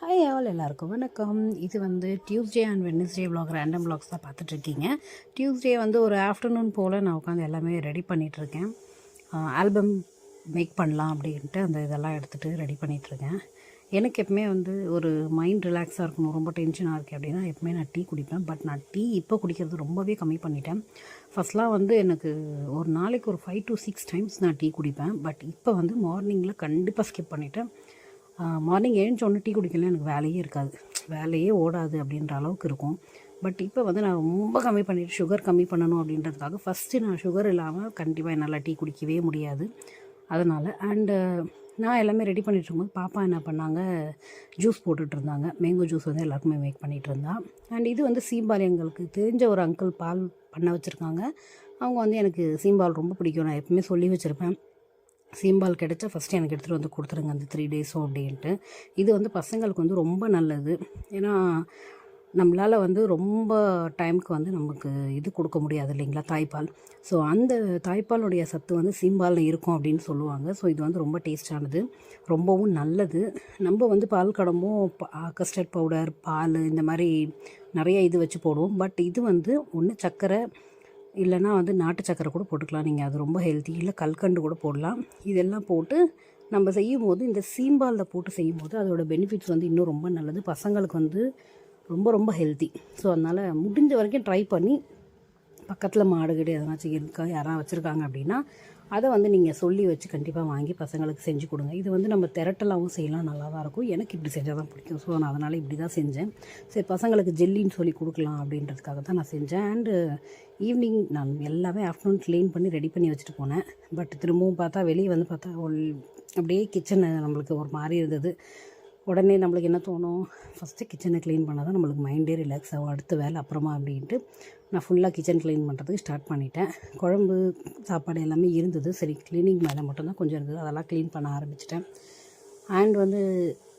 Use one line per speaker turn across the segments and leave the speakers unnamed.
Hi all எல்லாருக்கும் வணக்கம். இது வந்து Tuesday and Wednesday vlog random vlogs தான் பார்த்துட்ருக்கீங்க. டியூஸ்டே வந்து ஒரு ஆஃப்டர்நூன் போல் நான் உட்காந்து எல்லாமே ரெடி பண்ணிகிட்ருக்கேன். ஆல்பம் மேக் பண்ணலாம் அப்படின்ட்டு அந்த இதெல்லாம் எடுத்துகிட்டு ரெடி பண்ணிகிட்ருக்கேன். எனக்கு எப்பவுமே வந்து ஒரு மைண்ட் ரிலாக்ஸாக இருக்கணும், ரொம்ப டென்ஷனாக இருக்குது அப்படின்னா எப்பவுமே நான் டீ குடிப்பேன். பட் நான் டீ இப்போ குடிக்கிறது ரொம்பவே கம்மி பண்ணிட்டேன். ஃபஸ்ட்லாம் வந்து எனக்கு ஒரு நாளைக்கு ஒரு 5 to 6 டைம்ஸ் நான் டீ குடிப்பேன். பட் இப்போ வந்து மார்னிங்கில் கண்டிப்பாக ஸ்கிப் பண்ணிவிட்டேன். மார்னிங் எழுந்தோடனே டீ குடிக்கலாம் எனக்கு வேலையே இருக்காது, வேலையே ஓடாது அப்படின்ற அளவுக்கு இருக்கும். பட் இப்போ வந்து நான் ரொம்ப கம்மி பண்ணிவிட்டு சுகர் கம்மி பண்ணணும் அப்படின்றதுக்காக ஃபஸ்ட்டு நான் சுகர் இல்லாமல் கண்டிப்பாக என்னால் டீ குடிக்கவே முடியாது. அதனால் நான் எல்லாமே ரெடி பண்ணிகிட்டு இருக்கும்போது பாப்பா என்ன பண்ணாங்க, ஜூஸ் போட்டுட்ருந்தாங்க. மேங்கோ ஜூஸ் வந்து எல்லாருக்குமே மேக் பண்ணிகிட்டு இருந்தா. இது வந்து சீம்பால் எங்களுக்கு தெரிஞ்ச ஒரு அங்கிள் பால் பண்ண வச்சுருக்காங்க. அவங்க வந்து எனக்கு சீம்பால் ரொம்ப பிடிக்கும், நான் எப்பவுமே சொல்லி வச்சுருப்பேன் சீம்பால் கிடச்சா ஃபஸ்ட்டு எனக்கு எடுத்துகிட்டு வந்து கொடுத்துருங்க அந்த 3 டேஸும் அப்படின்ட்டு. இது வந்து பசங்களுக்கு வந்து ரொம்ப நல்லது. ஏன்னா நம்மளால் வந்து ரொம்ப டைமுக்கு வந்து நமக்கு இது கொடுக்க முடியாது இல்லைங்களா, தாய்ப்பால். ஸோ அந்த தாய்ப்பாலுடைய சத்து வந்து சீம்பாலில் இருக்கும் அப்படின்னு சொல்லுவாங்க. ஸோ இது வந்து ரொம்ப டேஸ்டானது, ரொம்பவும் நல்லது. நம்ம வந்து பால் கடம்பும் கஸ்டர்ட் பவுடர், பால் இந்த மாதிரி நிறைய இது வச்சு போடுவோம். பட் இது வந்து ஒன்று சர்க்கரை இல்லைனா வந்து நாட்டு சக்கரை கூட போட்டுக்கலாம் நீங்கள், அது ரொம்ப ஹெல்த்தி. இல்லை கல்கண்டு கூட போடலாம். இதெல்லாம் போட்டு நம்ம செய்யும்போது, இந்த சீம்பாலில் போட்டு செய்யும்போது அதோடய பெனிஃபிட்ஸ் வந்து இன்னும் ரொம்ப நல்லது. பசங்களுக்கு வந்து ரொம்ப ரொம்ப ஹெல்த்தி. ஸோ அதனால் முடிஞ்ச வரைக்கும் ட்ரை பண்ணி பக்கத்தில் மாடு கீடு எதனாச்சும் இருக்கா யாராவது வச்சுருக்காங்க அப்படின்னா அதை வந்து நீங்கள் சொல்லி வச்சு கண்டிப்பாக வாங்கி பசங்களுக்கு செஞ்சு கொடுங்க. இது வந்து நம்ம திரட்டலாகவும் செய்யலாம், நல்லா தான் இருக்கும். எனக்கு இப்படி செஞ்சால் தான் பிடிக்கும். ஸோ நான் அதனால் இப்படி தான் செஞ்சேன். சரி பசங்களுக்கு ஜெல்லின்னு சொல்லி கொடுக்கலாம் அப்படின்றதுக்காக தான் நான் செஞ்சேன். ஈவினிங் நான் எல்லாமே ஆஃப்டர்நூன் க்ளீன் பண்ணி ரெடி பண்ணி வச்சுட்டு போனேன். பட் திரும்பவும் பார்த்தா வெளியே வந்து பார்த்தா அப்படியே கிச்சனை நம்மளுக்கு ஒரு மாதிரி இருந்தது. உடனே நம்மளுக்கு என்ன தோணும், ஃபஸ்ட்டு கிச்சனை க்ளீன் பண்ணால் தான் நம்மளுக்கு மைண்டே ரிலாக்ஸ் ஆகும், அடுத்த வேலை அப்புறமா அப்படின்ட்டு நான் ஃபுல்லாக கிச்சன் க்ளீன் பண்ணுறதுக்கு ஸ்டார்ட் பண்ணிட்டேன். குழம்பு சாப்பாடு எல்லாமே இருந்தது. சரி க்ளீனிங் மேலே மட்டும்தான் கொஞ்சம் இருந்தது, அதெல்லாம் க்ளீன் பண்ண ஆரம்பிச்சிட்டேன். வந்து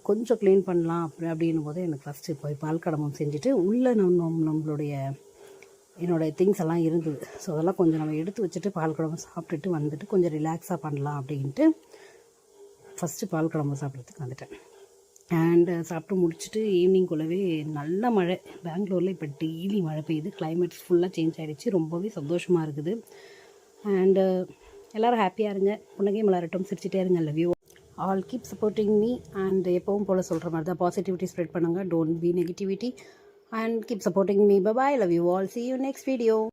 கொஞ்சம் க்ளீன் பண்ணலாம் அப்படின்னும் போது எனக்கு ஃபஸ்ட்டு போய் பால் கடம்பம் செஞ்சுட்டு உள்ளே நம்மளுடைய என்னோடய திங்ஸ் எல்லாம் இருந்தது. ஸோ அதெல்லாம் கொஞ்சம் நம்ம எடுத்து வச்சுட்டு பால் குழம்பு சாப்பிட்டுட்டு வந்துட்டு கொஞ்சம் ரிலாக்ஸாக பண்ணலாம் அப்படின்ட்டு ஃபஸ்ட்டு பால் குழம்பு சாப்பிட்றதுக்கு வந்துட்டேன். சாப்பிட்டு முடிச்சுட்டு ஈவினிங்குள்ளவே நல்ல மழை. பெங்களூரில் இப்போ டெய்லி மழை பெய்யுது. கிளைமேட்ஸ் ஃபுல்லாக சேஞ்ச் ஆகிடுச்சு. ரொம்பவே சந்தோஷமாக இருக்குது. எல்லோரும் ஹாப்பியாக இருங்க, புன்னகை மலரட்டும், சிரிச்சிட்டே இருங்க. Love you all, keep supporting me. எப்பவும் போல் சொல்கிற மாதிரி தான் பாசிட்டிவிட்டி ஸ்ப்ரெட் பண்ணுங்கள், don't be negativity, keep supporting me. Bye, love you all, see you next video.